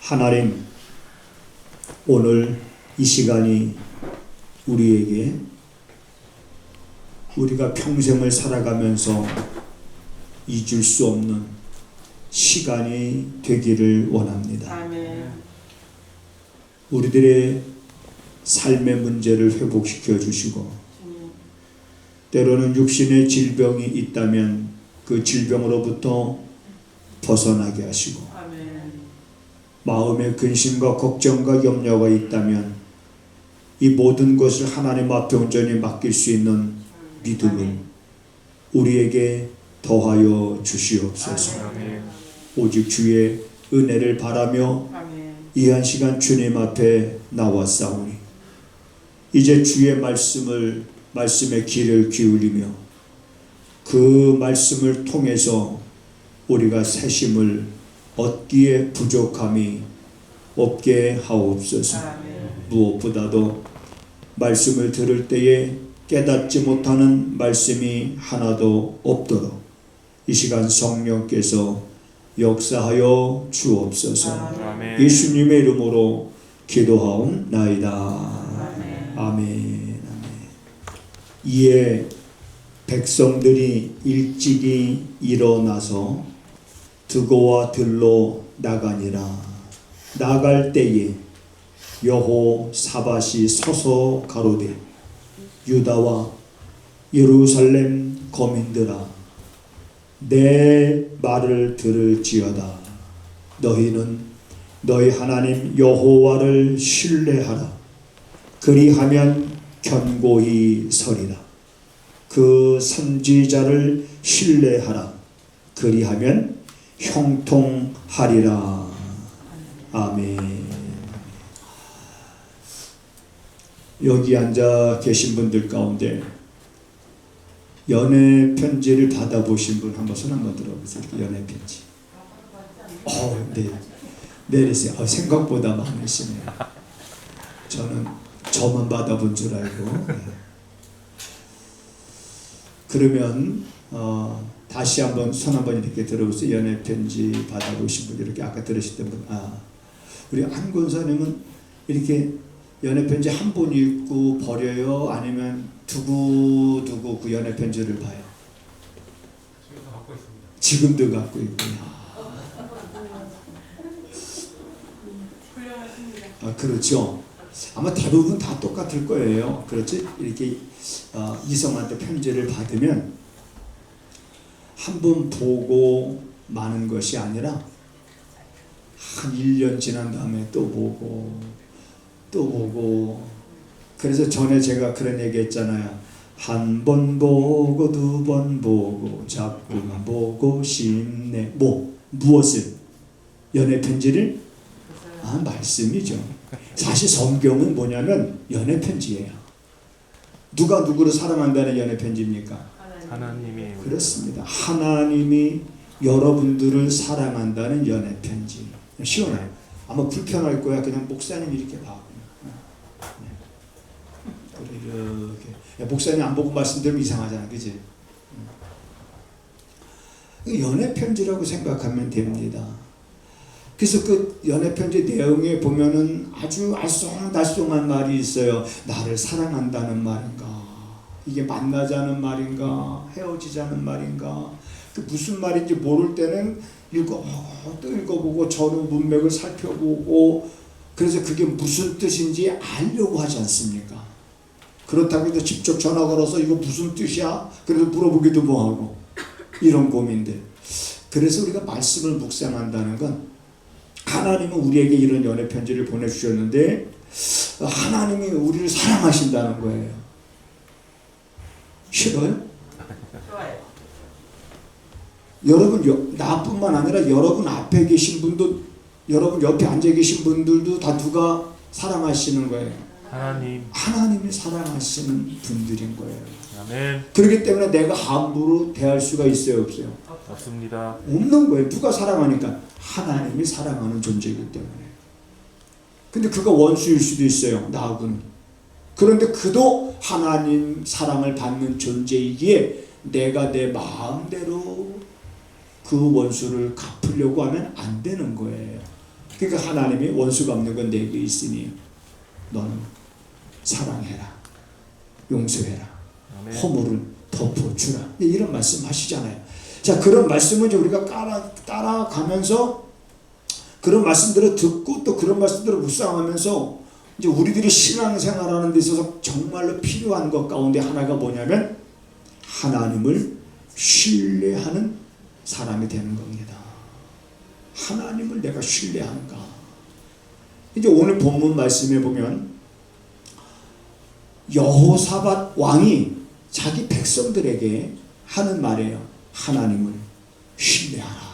하나님, 오늘 이 시간이 우리에게 우리가 평생을 살아가면서 잊을 수 없는 시간이 되기를 원합니다. 아멘. 우리들의 삶의 문제를 회복시켜 주시고, 때로는 육신의 질병이 있다면 그 질병으로부터 벗어나게 하시고, 아멘. 마음의 근심과 걱정과 염려가 있다면 이 모든 것을 하나님 앞에 온전히 맡길 수 있는 믿음을 우리에게 더하여 주시옵소서. 아멘. 오직 주의 은혜를 바라며 아멘. 이 한 시간 주님 앞에 나왔사오니 이제 주의 말씀에 귀를 기울이며 그 말씀을 통해서 우리가 새심을 얻기에 부족함이 없게 하옵소서. 아멘. 무엇보다도 말씀을 들을 때에 깨닫지 못하는 말씀이 하나도 없도록 이 시간 성령께서 역사하여 주옵소서. 아멘. 예수님의 이름으로 기도하옵나이다. 아멘. 아멘. 이에 백성들이 일찍이 일어나서 드고와 들로 나가니라. 나갈 때에 여호사밧이 서서 가로되, 유다와 예루살렘 거민들아, 내 말을 들을지어다. 너희는 너희 하나님 여호와를 신뢰하라. 그리하면 견고히 서리라. 그 선지자를 신뢰하라. 그리하면 형통하리라. 아멘. 여기 앉아 계신 분들 가운데 연애 편지를 받아보신 분 한번 손 한번 들어보세요. 연애 편지. 네. 내리세요. 생각보다 많으시네요. 저는 저만 받아본 줄 알고. 그러면 다시 한번 손 한번 이렇게 들어보세요. 연애 편지 받아보신 분, 이렇게 아까 들으셨던 분. 우리 한 권사님은 이렇게 연애 편지 한 번 읽고 버려요? 아니면 두고두고 그 연애 편지를 봐요? 지금도 갖고 있습니다. 지금도 갖고 있고요. 그렇죠. 아마 대부분 다 똑같을 거예요. 그렇지? 이렇게 이성한테 편지를 받으면 한 번 보고 마는 것이 아니라 한 1년 지난 다음에 또 보고 또 보고. 그래서 전에 제가 그런 얘기 했잖아요. 한 번 보고 두 번 보고 자꾸만 보고 싶네. 무엇을? 연애 편지를? 말씀이죠. 사실 성경은 뭐냐면 연애 편지예요. 누가 누구를 사랑한다는 연애 편지입니까? 하나님이 그렇습니다. 하나님이 여러분들을 사랑한다는 연애 편지. 시원해요. 아마 불편할 거야. 그냥 목사님 이렇게 봐. 이렇게. 목사님 안 보고 말씀드리면 이상하잖아. 그치? 연애 편지라고 생각하면 됩니다. 그래서 그 연애 편지 내용에 보면은 아주 알쏭달쏭한 말이 있어요. 나를 사랑한다는 말인가? 이게 만나자는 말인가? 헤어지자는 말인가? 그 무슨 말인지 모를 때는 또 읽어보고 전후 문맥을 살펴보고, 그래서 그게 무슨 뜻인지 알려고 하지 않습니까? 그렇다고 해서 직접 전화 걸어서 이거 무슨 뜻이야? 그래서 물어보기도 뭐하고 이런 고민들. 그래서 우리가 말씀을 묵상한다는 건 하나님은 우리에게 이런 연애 편지를 보내주셨는데 하나님이 우리를 사랑하신다는 거예요. 싫어요? 좋아요. 여러분, 나뿐만 아니라 여러분 앞에 계신 분도, 여러분 옆에 앉아 계신 분들도 다 누가 사랑하시는 거예요? 하나님이 사랑하시는 분들인 거예요. 아멘. 그렇기 때문에 내가 함부로 대할 수가 있어요, 없어요? 없습니다. 없는 거예요. 누가 사랑하니까? 하나님이 사랑하는 존재이기 때문에. 근데 그가 원수일 수도 있어요, 나하고는. 그런데 그도 하나님 사랑을 받는 존재이기에 내가 내 마음대로 그 원수를 갚으려고 하면 안 되는 거예요. 그러니까 하나님이 원수가 없는 건 내게 있으니 너는 사랑해라, 용서해라, 아멘. 허물을 덮어주라. 이런 말씀 하시잖아요. 자, 그런 말씀을 이제 우리가 따라가면서 그런 말씀들을 듣고 또 그런 말씀들을 묵상하면서 이제 우리들이 신앙생활하는 데 있어서 정말로 필요한 것 가운데 하나가 뭐냐면 하나님을 신뢰하는 사람이 되는 겁니다. 하나님을 내가 신뢰하는가. 이제 오늘 본문 말씀에 보면 여호사밧 왕이 자기 백성들에게 하는 말이에요. 하나님을 신뢰하라.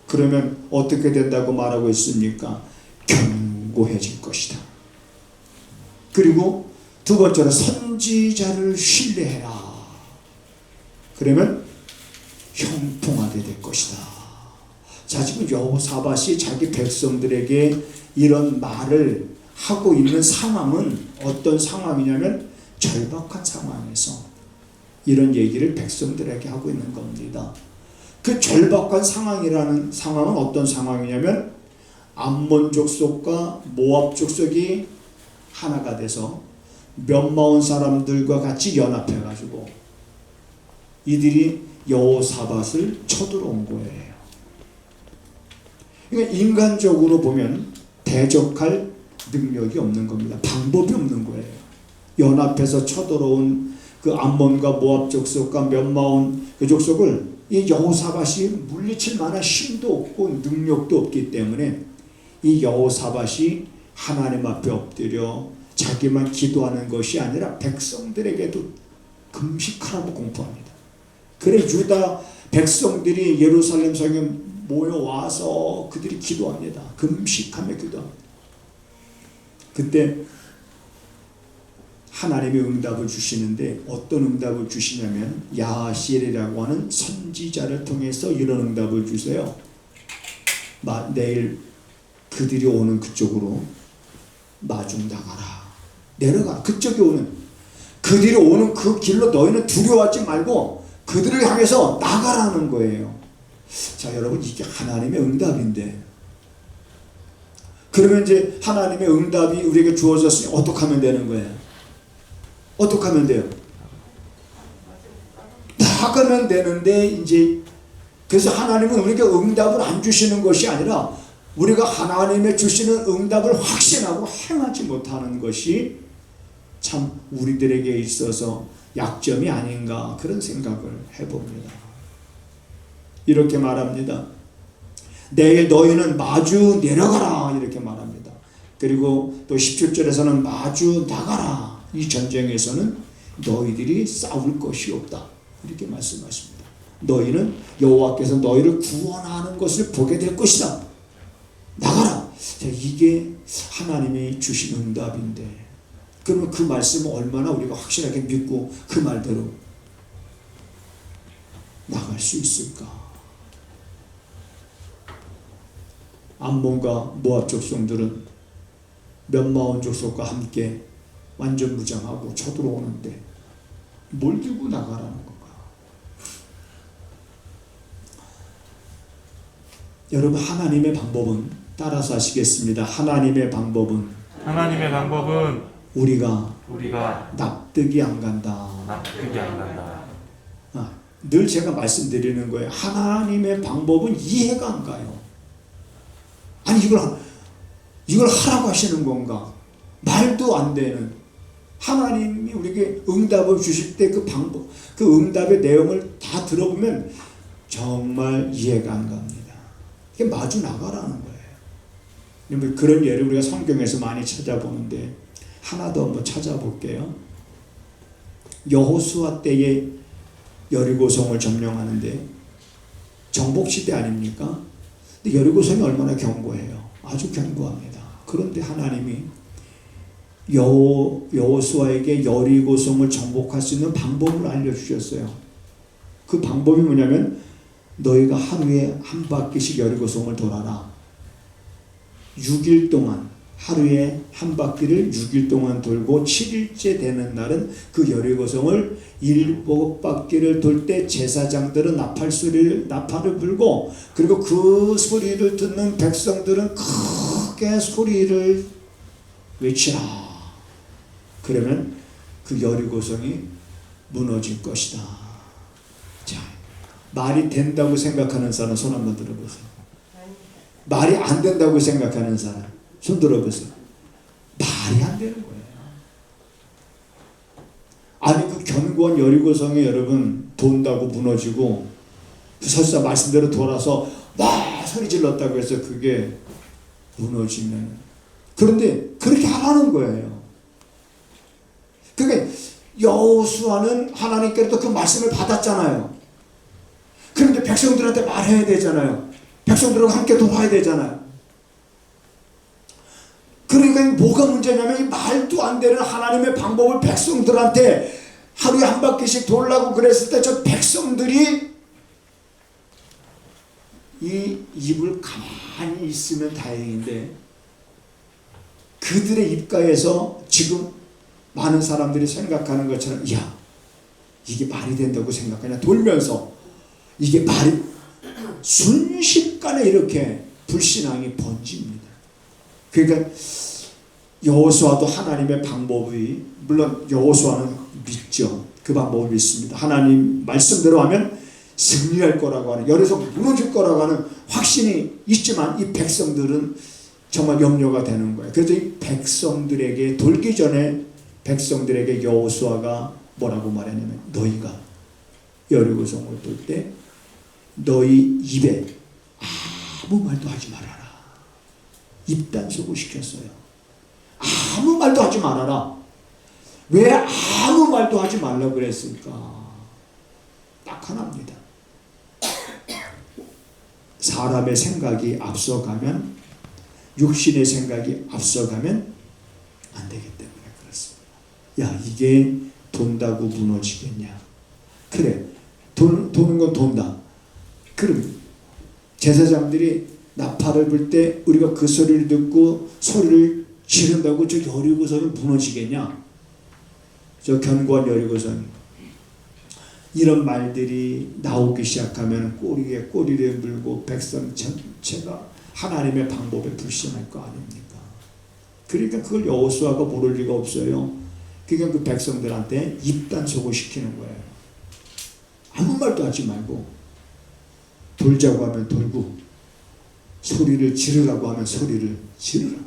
그러면 어떻게 된다고 말하고 있습니까? 견고해질 것이다. 그리고 두 번째로 선지자를 신뢰해라. 그러면 형통하게 될 것이다. 자, 지금 여호사밧이 자기 백성들에게 이런 말을 하고 있는 상황은 어떤 상황이냐면 절박한 상황에서 이런 얘기를 백성들에게 하고 있는 겁니다. 그 절박한 상황이라는 상황은 어떤 상황이냐면 암몬 족속과 모압 족속이 하나가 돼서 몇마온 사람들과 같이 연합해 가지고 이들이 여호사밧을 쳐들어온 거예요. 그러니까 인간적으로 보면 대적할 능력이 없는 겁니다. 방법이 없는 거예요. 연합해서 쳐들어온 그 암몬과 모압 족속과 몇마온 그 족속을 이 여호사밧이 물리칠 만한 힘도 없고 능력도 없기 때문에 이 여호사밧이 하나님 앞에 엎드려 자기만 기도하는 것이 아니라 백성들에게도 금식하라고 공포합니다. 그래 유다 백성들이 예루살렘 성에 모여와서 그들이 기도합니다. 금식하며 기도합니다. 그때 하나님이 응답을 주시는데 어떤 응답을 주시냐면 야하시엘이라고 하는 선지자를 통해서 이런 응답을 주세요. 내일 그들이 오는 그쪽으로 마중 나가라. 내려가. 그쪽에 오는 그들이 오는 그 길로 너희는 두려워하지 말고 그들을 향해서 나가라는 거예요. 자, 여러분, 이게 하나님의 응답인데 그러면 이제 하나님의 응답이 우리에게 주어졌으니 어떻게 하면 되는 거예요? 어떻게 하면 돼요? 나가면 되는데 이제 그래서 하나님은 우리에게 응답을 안 주시는 것이 아니라 우리가 하나님의 주시는 응답을 확신하고 행하지 못하는 것이 참 우리들에게 있어서 약점이 아닌가 그런 생각을 해봅니다. 이렇게 말합니다. 내일 너희는 마주 내려가라 이렇게 말합니다. 그리고 또 17절에서는 마주 나가라. 이 전쟁에서는 너희들이 싸울 것이 없다 이렇게 말씀하십니다. 너희는 여호와께서 너희를 구원하는 것을 보게 될 것이다. 나가라. 자, 이게 하나님이 주신 응답인데 그러면 그 말씀을 얼마나 우리가 확실하게 믿고 그 말대로 나갈 수 있을까? 암몬과 모압 족속들은 몇마온 족속과 함께 완전 무장하고 쳐들어오는데 뭘 들고 나가라는 건가? 여러분, 하나님의 방법은 따라서 하시겠습니다. 하나님의 방법은 우리가 납득이 안 간다. 늘 제가 말씀드리는 거예요. 하나님의 방법은 이해가 안 가요. 아니 이걸 하라고 하시는 건가? 말도 안 되는. 하나님이 우리에게 응답을 주실 때 그 방법, 그 응답의 내용을 다 들어보면 정말 이해가 안 갑니다. 이게 마주 나가라는 거예요. 그런 예를 우리가 성경에서 많이 찾아보는데 하나 더 한번 찾아볼게요. 여호수아 때에 여리고성을 점령하는데 정복시대 아닙니까? 근데 여리고성이 얼마나 견고해요. 아주 견고합니다. 그런데 하나님이 여호수아에게 여리고성을 정복할 수 있는 방법을 알려주셨어요. 그 방법이 뭐냐면 너희가 하루에 한 바퀴씩 여리고성을 돌아라. 6일 동안 하루에 한 바퀴를 6일 동안 돌고 7일째 되는 날은 그 여리고성을 7바퀴를 돌 때 제사장들은 나팔을 불고, 그리고 그 소리를 듣는 백성들은 크게 소리를 외치라. 그러면 그 여리고성이 무너질 것이다. 자, 말이 된다고 생각하는 사람 손 한번 들어보세요. 말이 안 된다고 생각하는 사람 손 들어보세요. 말이 안 되는 거예요. 아니 그 견고한 여리고성이 여러분 돈다고 무너지고, 설사 말씀대로 돌아서 와 소리 질렀다고 해서 그게 무너지면, 그런데 그렇게 하라는 거예요. 그러니까 여호수아는 하나님께로부터 그 말씀을 받았잖아요. 그런데 백성들한테 말해야 되잖아요. 백성들하고 함께 돌아야 되잖아요. 그러니까 뭐가 문제냐면 이 말도 안 되는 하나님의 방법을 백성들한테 하루에 한 바퀴씩 돌라고 그랬을 때 저 백성들이 이 입을 가만히 있으면 다행인데, 그들의 입가에서 지금 많은 사람들이 생각하는 것처럼 야 이게 말이 된다고 생각하냐 돌면서 이게 말이 순식간에 이렇게 불신앙이 번집니다. 그러니까 여호수아도 하나님의 방법이, 물론 여호수아는 믿죠. 그 방법을 믿습니다. 하나님 말씀대로 하면 승리할 거라고 하는, 열에서 무너질 거라고 하는 확신이 있지만 이 백성들은 정말 염려가 되는 거예요. 그래서 이 백성들에게 돌기 전에 백성들에게 여호수아가 뭐라고 말했냐면, 너희가 여리고성을 돌 때 너희 입에 아무 말도 하지 말아라. 입단속을 시켰어요. 아무 말도 하지 말아라. 왜 아무 말도 하지 말라고 그랬을까? 딱 하나입니다. 사람의 생각이 앞서가면, 육신의 생각이 앞서가면 안 되기 때문에 그렇습니다. 야 이게 돈다고 무너지겠냐? 그래 도는 건 돈다. 그럼 제사장들이 나팔을 불 때 우리가 그 소리를 듣고 소리를 지른다고 저 여리고성이 무너지겠냐? 저 견고한 여리고성. 이런 말들이 나오기 시작하면 꼬리에 꼬리를 물고 백성 전체가 하나님의 방법에 불신할 거 아닙니까? 그러니까 그걸 여호수아가 모를 리가 없어요. 그러니까 그 백성들한테 입단속을 시키는 거예요. 아무 말도 하지 말고, 돌자고 하면 돌고, 소리를 지르라고 하면 소리를 지르라.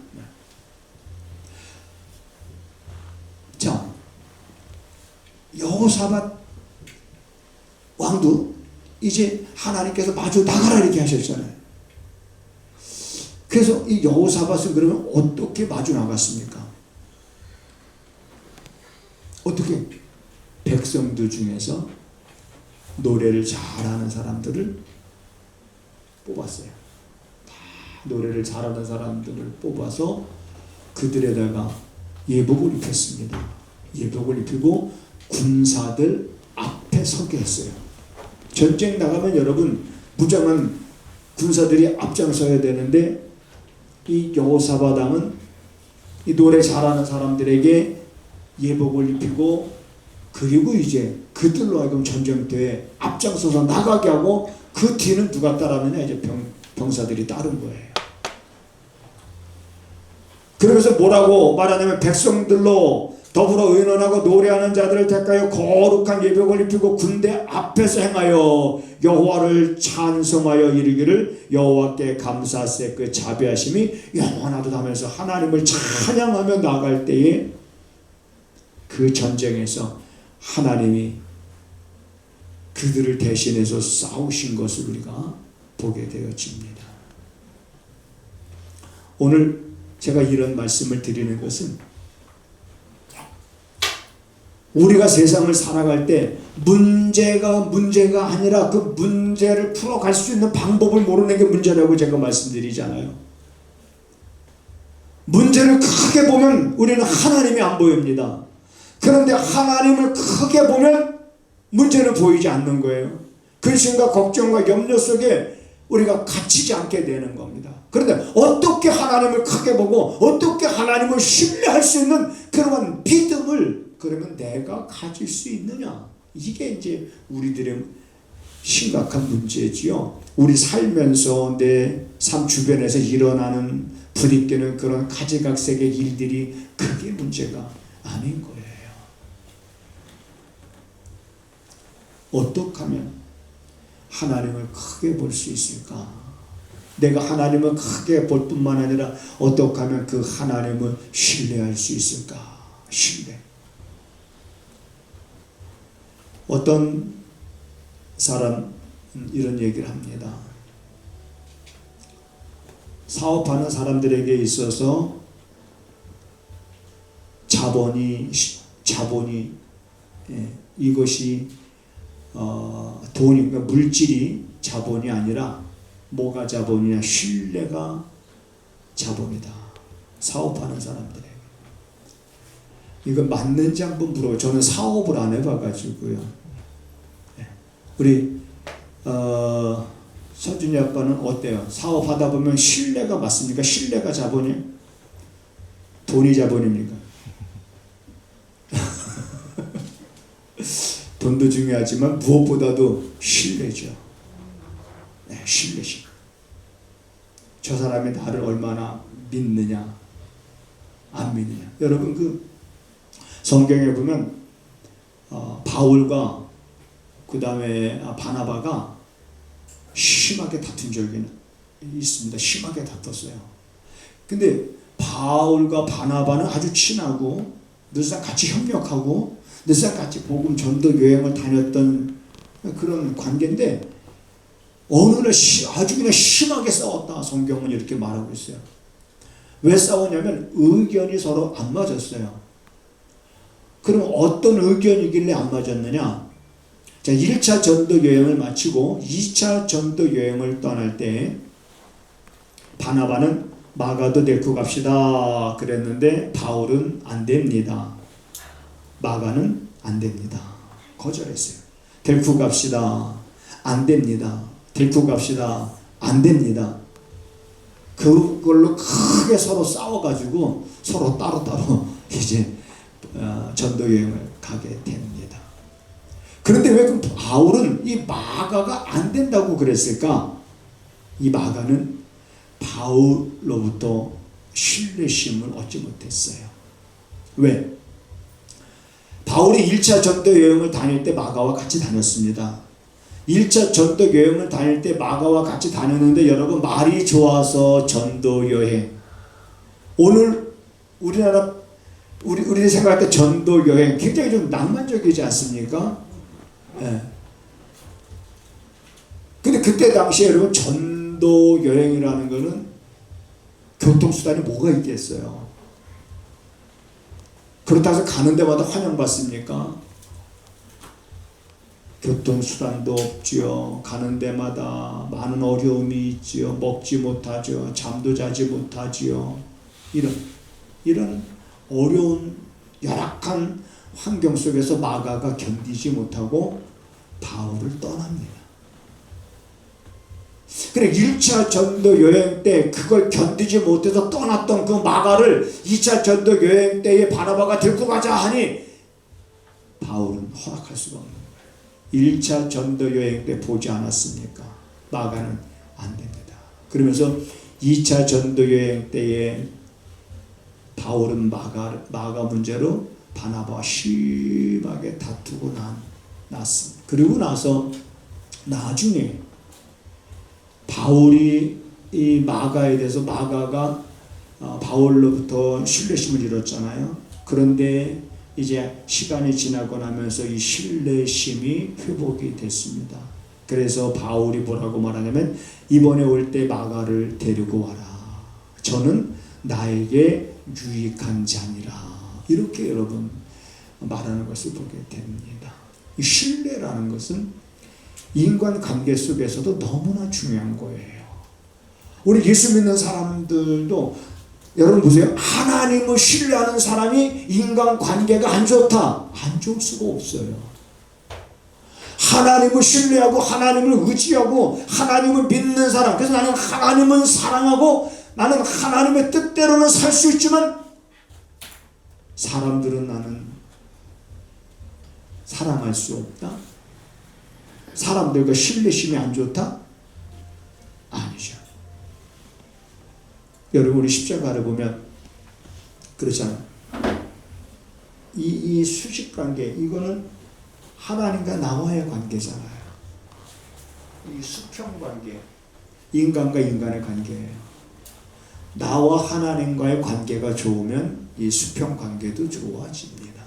자, 여호사밧 왕도 이제 하나님께서 마주 나가라 이렇게 하셨잖아요. 그래서 이 여호사밧은 그러면 어떻게 마주 나갔습니까? 어떻게? 백성들 중에서 노래를 잘하는 사람들을 뽑았어요. 다 노래를 잘하는 사람들을 뽑아서 그들에다가 예복을 입혔습니다. 예복을 입히고 군사들 앞에 서게 했어요. 전쟁 나가면 여러분 무장한 군사들이 앞장서야 되는데, 이 여호사밧 왕은 이 노래 잘하는 사람들에게 예복을 입히고, 그리고 이제 그들로 하여금 전쟁터에 앞장서서 나가게 하고, 그 뒤는 누가 따르느냐? 이제 병사들이 따른 거예요. 그러면서 뭐라고 말하냐면, 백성들로 더불어 의논하고 노래하는 자들을 택하여 거룩한 예복을 입히고 군대 앞에서 행하여 여호와를 찬송하여 이르기를 여호와께 감사세 그 자비하심이 영원하도다 하면서 하나님을 찬양하며 나갈 때에 그 전쟁에서 하나님이 그들을 대신해서 싸우신 것을 우리가 보게 되어집니다. 오늘 제가 이런 말씀을 드리는 것은, 우리가 세상을 살아갈 때 문제가 아니라 그 문제를 풀어갈 수 있는 방법을 모르는 게 문제라고 제가 말씀드리잖아요. 문제를 크게 보면 우리는 하나님이 안 보입니다. 그런데 하나님을 크게 보면 문제는 보이지 않는 거예요. 근심과 걱정과 염려 속에 우리가 갇히지 않게 되는 겁니다. 그런데 어떻게 하나님을 크게 보고 어떻게 하나님을 신뢰할 수 있는 그러한 믿음을 그러면 내가 가질 수 있느냐? 이게 이제 우리들의 심각한 문제지요. 우리 살면서 내 삶 주변에서 일어나는 부딪히는 그런 가지각색의 일들이 그게 문제가 아닌 거예요. 어떻게 하면 하나님을 크게 볼 수 있을까? 내가 하나님을 크게 볼 뿐만 아니라 어떻게 하면 그 하나님을 신뢰할 수 있을까? 신뢰. 어떤 사람 이런 얘기를 합니다. 사업하는 사람들에게 있어서 자본이 이것이 돈이, 그러니까 물질이 자본이 아니라 뭐가 자본이냐? 신뢰가 자본이다. 사업하는 사람들에게. 이거 맞는지 한번 물어요. 저는 사업을 안 해봐가지고요. 우리 서준이 아빠는 어때요? 사업하다 보면 신뢰가 맞습니까? 신뢰가 자본이에요? 돈이 자본입니까? 돈도 중요하지만 무엇보다도 신뢰죠. 네, 신뢰심. 저 사람이 나를 얼마나 믿느냐, 안 믿느냐. 여러분 그 성경에 보면 바울과 그 다음에 바나바가 심하게 다툰 적이 있습니다. 심하게 다퉜어요. 근데 바울과 바나바는 아주 친하고 늘상 같이 협력하고 늘상 같이 복음 전도 여행을 다녔던 그런 관계인데 어느 날 아주 그냥 심하게 싸웠다. 성경은 이렇게 말하고 있어요. 왜 싸웠냐면 의견이 서로 안 맞았어요. 그럼 어떤 의견이길래 안 맞았느냐? 자, 1차 전도 여행을 마치고 2차 전도 여행을 떠날 때 바나바는 마가도 데리고 갑시다 그랬는데 바울은 안 됩니다. 마가는 안 됩니다. 거절했어요. 데리고 갑시다. 안 됩니다. 데리고 갑시다. 안 됩니다. 그걸로 크게 서로 싸워가지고 서로 따로따로 이제 전도 여행을 가게 됩니다. 그런데 왜 그 바울은 이 마가가 안 된다고 그랬을까? 이 마가는 바울로부터 신뢰심을 얻지 못했어요. 왜? 바울이 1차 전도 여행을 다닐 때 마가와 같이 다녔습니다. 1차 전도 여행을 다닐 때 마가와 같이 다녔는데 여러분 말이 좋아서 전도 여행. 오늘 우리나라 우리 생각할 때 전도 여행 굉장히 좀 낭만적이지 않습니까? 예. 근데 그때 당시에 여러분 전도 여행이라는 거는 교통수단이 뭐가 있겠어요? 그렇다고 해서 가는 데마다 환영받습니까? 교통수단도 없지요. 가는 데마다 많은 어려움이 있지요. 먹지 못하죠. 잠도 자지 못하지요. 이런 어려운 열악한 환경 속에서 마가가 견디지 못하고 바울을 떠납니다. 그래 1차 전도 여행 때 그걸 견디지 못해서 떠났던 그 마가를 2차 전도 여행 때에 바나바가 데리고 가자 하니 바울은 허락할 수가 없는 거예요. 1차 전도 여행 때 보지 않았습니까? 마가는 안 됩니다. 그러면서 2차 전도 여행 때에 바울은 마가 문제로 바나바와 심하게 다투고 났습니다. 그리고 나서 나중에 바울이 이 마가에 대해서 마가가 바울로부터 신뢰심을 잃었잖아요. 그런데 이제 시간이 지나고 나면서 이 신뢰심이 회복이 됐습니다. 그래서 바울이 뭐라고 말하냐면 이번에 올 때 마가를 데리고 와라. 저는 나에게 유익한 자니라. 이렇게 여러분 말하는 것을 보게 됩니다. 이 신뢰라는 것은 인간관계 속에서도 너무나 중요한 거예요. 우리 예수 믿는 사람들도 여러분 보세요. 하나님을 신뢰하는 사람이 인간관계가 안 좋다. 안 좋을 수가 없어요. 하나님을 신뢰하고 하나님을 의지하고 하나님을 믿는 사람. 그래서 나는 하나님은 사랑하고 나는 하나님의 뜻대로는 살 수 있지만 사람들은 나는 사랑할 수 없다. 사람들과 신뢰심이 안 좋다? 아니죠. 여러분 우리 십자가를 보면 그렇잖아요. 이 수직관계 이거는 하나님과 나와의 관계잖아요. 이 수평관계 인간과 인간의 관계예요. 나와 하나님과의 관계가 좋으면 이 수평관계도 좋아집니다.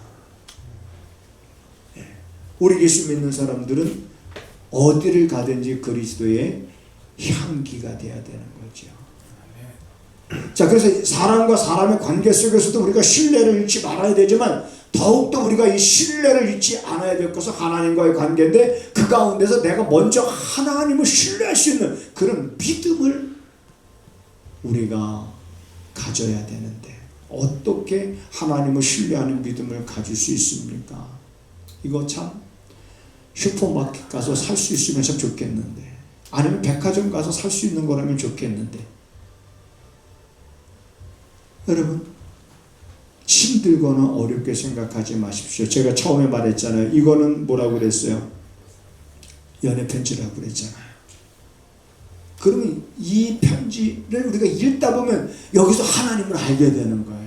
우리 예수 믿는 사람들은 어디를 가든지 그리스도의 향기가 돼야 되는 거죠. 자, 그래서 사람과 사람의 관계 속에서도 우리가 신뢰를 잃지 말아야 되지만 더욱더 우리가 이 신뢰를 잃지 않아야 될 것은 하나님과의 관계인데 그 가운데서 내가 먼저 하나님을 신뢰할 수 있는 그런 믿음을 우리가 가져야 되는데 어떻게 하나님을 신뢰하는 믿음을 가질 수 있습니까? 이거 참 슈퍼마켓 가서 살 수 있으면 참 좋겠는데 아니면 백화점 가서 살 수 있는 거라면 좋겠는데 여러분 힘들거나 어렵게 생각하지 마십시오. 제가 처음에 말했잖아요. 이거는 뭐라고 그랬어요? 연애 편지라고 그랬잖아요. 그러면 이 편지를 우리가 읽다 보면 여기서 하나님을 알게 되는 거예요.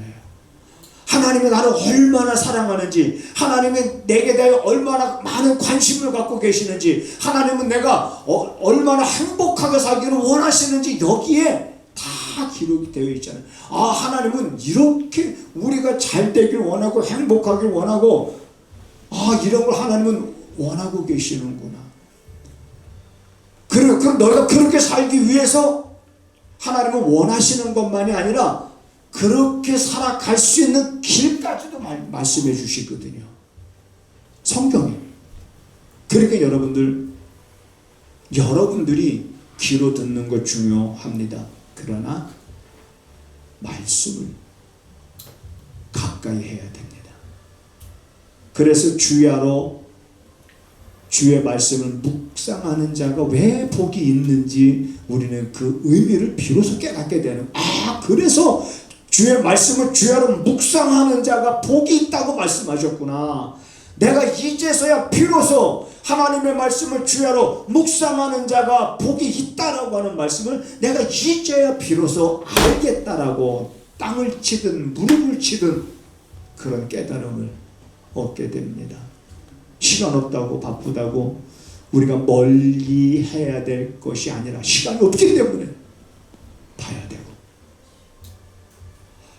하나님이 나를 얼마나 사랑하는지, 하나님이 내게 대해 얼마나 많은 관심을 갖고 계시는지, 하나님은 내가 얼마나 행복하게 살기를 원하시는지 여기에 다 기록이 되어 있잖아요. 아, 하나님은 이렇게 우리가 잘 되길 원하고 행복하길 원하고 이런 걸 하나님은 원하고 계시는구나. 그럼 너희가 그렇게 살기 위해서 하나님은 원하시는 것만이 아니라 그렇게 살아갈 수 있는 길까지도 말씀해 주시거든요. 성경에. 그러니까 여러분들이 귀로 듣는 것 중요합니다. 그러나 말씀을 가까이 해야 됩니다. 그래서 주야로 주의 말씀을 묵상하는 자가 왜 복이 있는지 우리는 그 의미를 비로소 깨닫게 되는 그래서 주의 말씀을 주야로 묵상하는 자가 복이 있다고 말씀하셨구나. 내가 이제서야 비로소 하나님의 말씀을 주야로 묵상하는 자가 복이 있다라고 하는 말씀을 내가 이제야 비로소 알겠다라고 땅을 치든 무릎을 치든 그런 깨달음을 얻게 됩니다. 시간 없다고 바쁘다고 우리가 멀리 해야 될 것이 아니라 시간이 없기 때문에 봐야 되고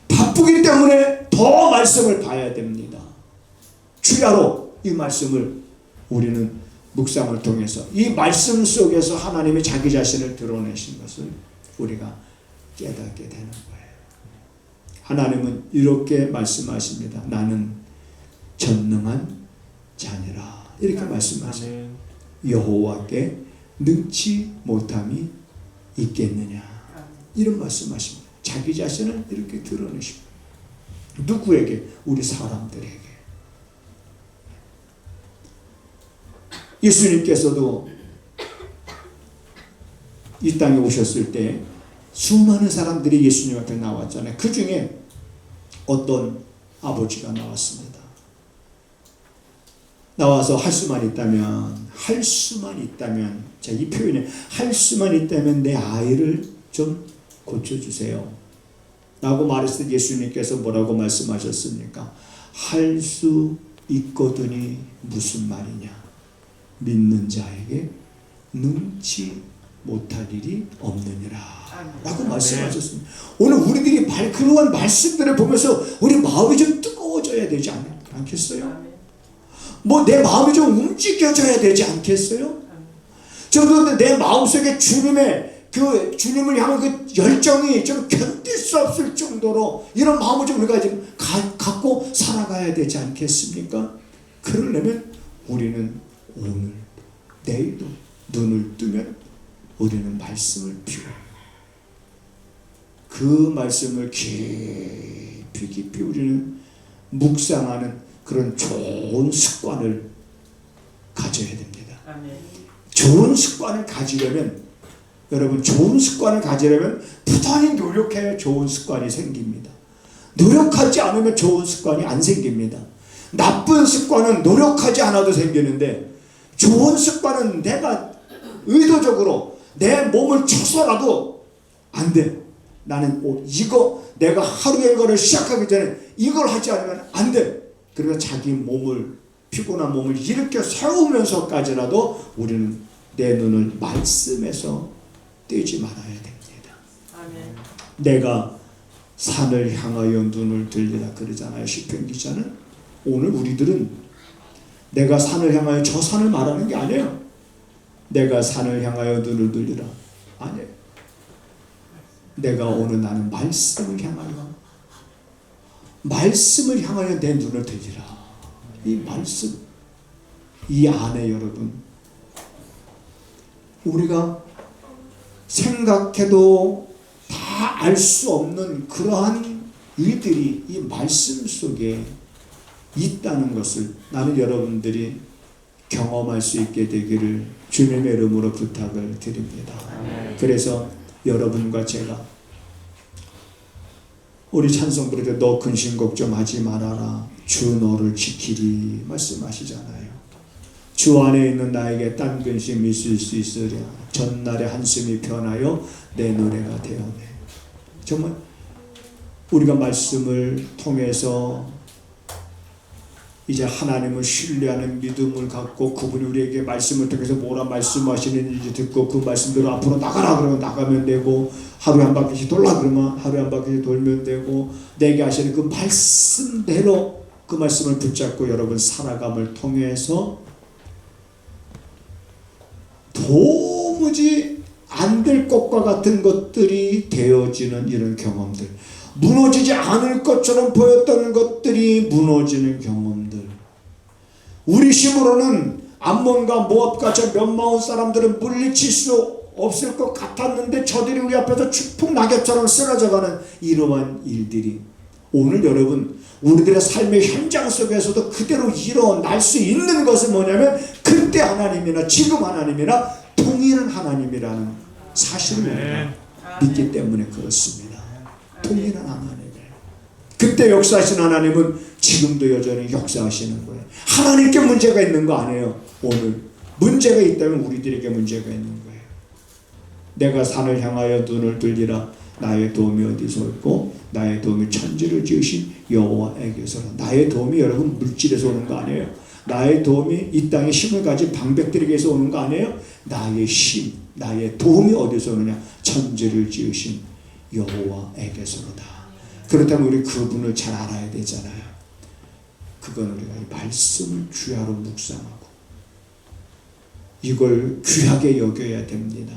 바쁘기 때문에 더 말씀을 봐야 됩니다. 주야로 이 말씀을 우리는 묵상을 통해서 이 말씀 속에서 하나님이 자기 자신을 드러내신 것을 우리가 깨닫게 되는 거예요. 하나님은 이렇게 말씀하십니다. 나는 전능한 자니라. 이렇게 말씀하십니다. 여호와께 능치 못함이 있겠느냐. 이런 말씀하십니다. 자기 자신을 이렇게 드러내십니다. 누구에게? 우리 사람들에게. 예수님께서도 이 땅에 오셨을 때 수많은 사람들이 예수님 앞에 나왔잖아요. 그 중에 어떤 아버지가 나왔습니다. 나와서 할 수만 있다면 자, 이 표현에 할 수만 있다면 내 아이를 좀 고쳐주세요 라고 말했을 때 예수님께서 뭐라고 말씀하셨습니까? 할 수 있거든이 무슨 말이냐? 믿는 자에게 능치 못할 일이 없느니라 라고 말씀하셨습니다. 오늘 우리들이 그러한 말씀들을 보면서 우리 마음이 좀 뜨거워져야 되지 않겠어요? 내 마음이 좀 움직여져야 되지 않겠어요? 저도 내 마음속에 주님을 향한 그 열정이 좀 견딜 수 없을 정도로 이런 마음을 좀 우리가 좀 갖고 살아가야 되지 않겠습니까? 그러려면 우리는 오늘 내일도 눈을 뜨면 우리는 말씀을 비워요. 그 말씀을 깊이 우리는 묵상하는 그런 좋은 습관을 가져야 됩니다. 아멘. 좋은 습관을 가지려면, 여러분 좋은 습관을 가지려면 부단히 노력해야 좋은 습관이 생깁니다. 노력하지 않으면 좋은 습관이 안 생깁니다. 나쁜 습관은 노력하지 않아도 생기는데, 좋은 습관은 내가 의도적으로 내 몸을 쳐서라도 안 돼. 나는 이거 내가 하루에 이거를 시작하기 전에 이걸 하지 않으면 안 돼. 그래서 자기 몸을, 피곤한 몸을 일으켜 세우면서까지라도 우리는 내 눈을 말씀에서 떼지 말아야 됩니다. 아멘. 내가 산을 향하여 눈을 들리라 그러잖아요, 시편 기자는. 오늘 우리들은 내가 산을 향하여 저 산을 말하는 게 아니에요. 내가 산을 향하여 눈을 들리라 아니에요. 내가 오늘 나는 말씀을 향하여 내 눈을 들리라. 이 말씀, 이 안에 여러분, 우리가 생각해도 다 알 수 없는 그러한 일들이 이 말씀 속에 있다는 것을 나는 여러분들이 경험할 수 있게 되기를 주님의 이름으로 부탁을 드립니다. 그래서 여러분과 제가, 우리 찬송 부를 때 너 근심 걱정하지 말아라 주 너를 지키리 말씀하시잖아요. 주 안에 있는 나에게 딴 근심 있을 수 있으랴 전날의 한숨이 변하여 내 노래가 되었네. 정말 우리가 말씀을 통해서 이제 하나님을 신뢰하는 믿음을 갖고, 그분이 우리에게 말씀을 통해서 뭐라 말씀하시는지 듣고 그 말씀대로 앞으로 나가라 그러면 나가면 되고, 하루에 한 바퀴씩 돌라 그러면 하루에 한 바퀴씩 돌면 되고, 내게 하시는 그 말씀대로 그 말씀을 붙잡고 여러분 살아감을 통해서 도무지 안 될 것과 같은 것들이 되어지는 이런 경험들, 무너지지 않을 것처럼 보였던 것들이 무너지는 경험들. 우리 힘으로는 암몬과 모압과 저 몇 사람들은 물리칠 수 없을 것 같았는데 저들이 우리 앞에서 축복 낙엽처럼 쓰러져가는 이러한 일들이 오늘 여러분 우리들의 삶의 현장 속에서도 그대로 일어날 수 있는 것은 뭐냐면, 그때 하나님이나 지금 하나님이나 동일한 하나님이라는 사실을 우리가 믿기 때문에 그렇습니다. 동일한 하나님을. 그때 역사하신 하나님은 지금도 여전히 역사하시는 거예요. 하나님께 문제가 있는 거 아니에요. 오늘 문제가 있다면 우리들에게 문제가 있는 거예요. 내가 산을 향하여 눈을 들리라 나의 도움이 어디서 있고 나의 도움이 천지를 지으신 여호와에게서. 나의 도움이 여러분 물질에서 오는 거 아니에요. 나의 도움이 이 땅에 힘을 가진 방백들에게서 오는 거 아니에요. 나의 힘, 나의 도움이 어디서 오느냐? 천지를 지으신 여호와에게서로다. 그렇다면 우리 그분을 잘 알아야 되잖아요. 그건 우리가 이 말씀을 주야로 묵상하고 이걸 귀하게 여겨야 됩니다.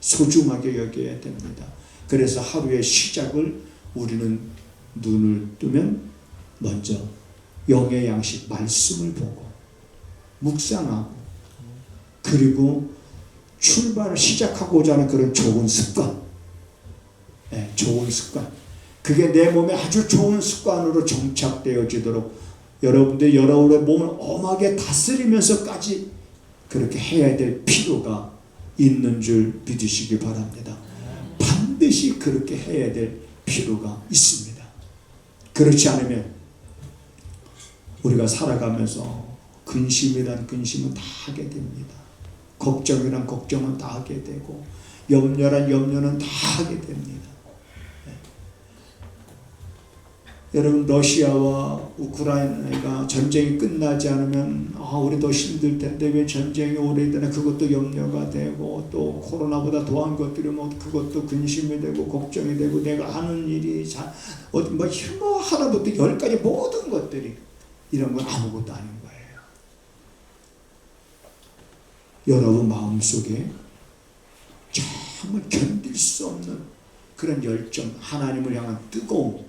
소중하게 여겨야 됩니다. 그래서 하루의 시작을 우리는 눈을 뜨면 먼저 영의 양식 말씀을 보고 묵상하고, 그리고 출발을 시작하고자 하는 그런 좋은 습관, 좋은 습관, 그게 내 몸에 아주 좋은 습관으로 정착되어지도록 여러분들 여러분의 몸을 엄하게 다스리면서까지 그렇게 해야 될 필요가 있는 줄 믿으시기 바랍니다. 반드시 그렇게 해야 될 필요가 있습니다. 그렇지 않으면 우리가 살아가면서 근심이란 근심은 다 하게 됩니다. 걱정이란 걱정은 다 하게 되고, 염려란 염려는 다 하게 됩니다. 여러분, 러시아와 우크라이나가 전쟁이 끝나지 않으면 우리 더 힘들 텐데 왜 전쟁이 오래 되나, 그것도 염려가 되고, 또 코로나보다 더한 것들이 뭐 그것도 근심이 되고 걱정이 되고, 내가 하는 일이 뭐 하나부터 열까지 모든 것들이, 이런 건 아무것도 아닌 거예요. 여러분 마음속에 정말 견딜 수 없는 그런 열정, 하나님을 향한 뜨거움,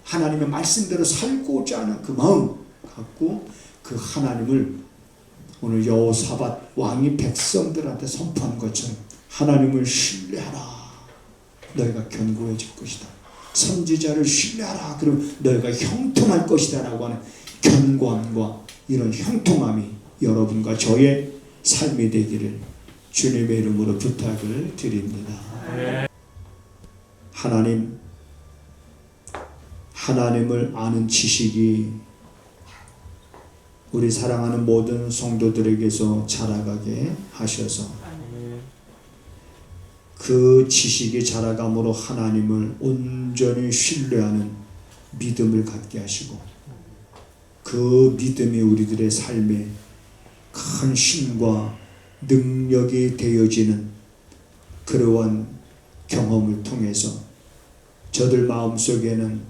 하나님의 말씀대로 살고자 하는 그 마음 갖고 그 하나님을 오늘 여호사밧 왕이 백성들한테 선포한 것처럼 하나님을 신뢰하라. 너희가 견고해질 것이다. 선지자를 신뢰하라. 그럼 너희가 형통할 것이다 라고 하는 견고함과 이런 형통함이 여러분과 저의 삶이 되기를 주님의 이름으로 부탁을 드립니다. 아멘. 하나님을 아는 지식이 우리 사랑하는 모든 성도들에게서 자라가게 하셔서 아멘. 그 지식이 자라감으로 하나님을 온전히 신뢰하는 믿음을 갖게 하시고 그 믿음이 우리들의 삶에 큰 힘과 능력이 되어지는 그러한 경험을 통해서 저들 마음속에는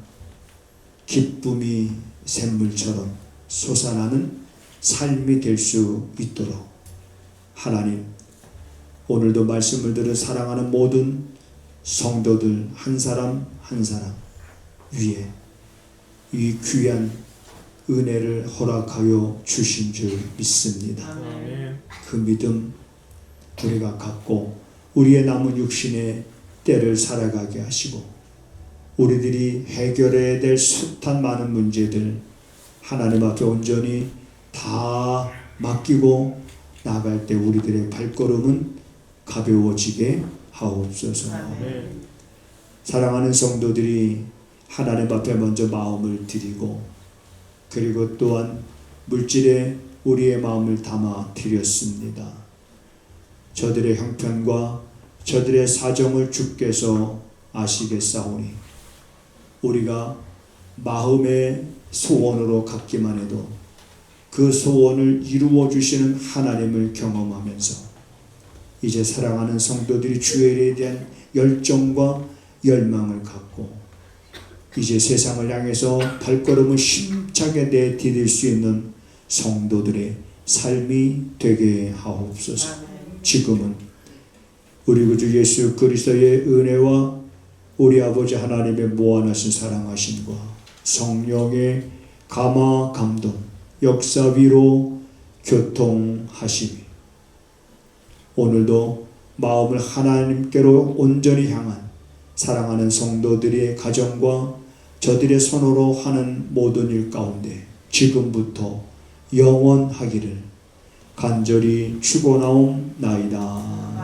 기쁨이 샘물처럼 솟아나는 삶이 될 수 있도록 하나님 오늘도 말씀을 들은 사랑하는 모든 성도들 한 사람 한 사람 위에 이 귀한 은혜를 허락하여 주신 줄 믿습니다. 아멘. 그 믿음 우리가 갖고 우리의 남은 육신의 때를 살아가게 하시고 우리들이 해결해야 될 숱한 많은 문제들 하나님 앞에 온전히 다 맡기고 나갈 때 우리들의 발걸음은 가벼워지게 하옵소서. 아멘. 사랑하는 성도들이 하나님 앞에 먼저 마음을 드리고 그리고 또한 물질에 우리의 마음을 담아 드렸습니다. 저들의 형편과 저들의 사정을 주께서 아시겠사오니 우리가 마음의 소원으로 갖기만 해도 그 소원을 이루어 주시는 하나님을 경험하면서 이제 사랑하는 성도들이 주의 일에 대한 열정과 열망을 갖고 이제 세상을 향해서 발걸음을 힘차게 내디딜 수 있는 성도들의 삶이 되게 하옵소서. 지금은 우리 구주 예수 그리스도의 은혜와 우리 아버지 하나님의 무한하신 사랑하심과 성령의 감화 감동 역사 위로 교통하심이 오늘도 마음을 하나님께로 온전히 향한 사랑하는 성도들의 가정과 저들의 손으로 하는 모든 일 가운데 지금부터 영원하기를 간절히 축원하옵나이다.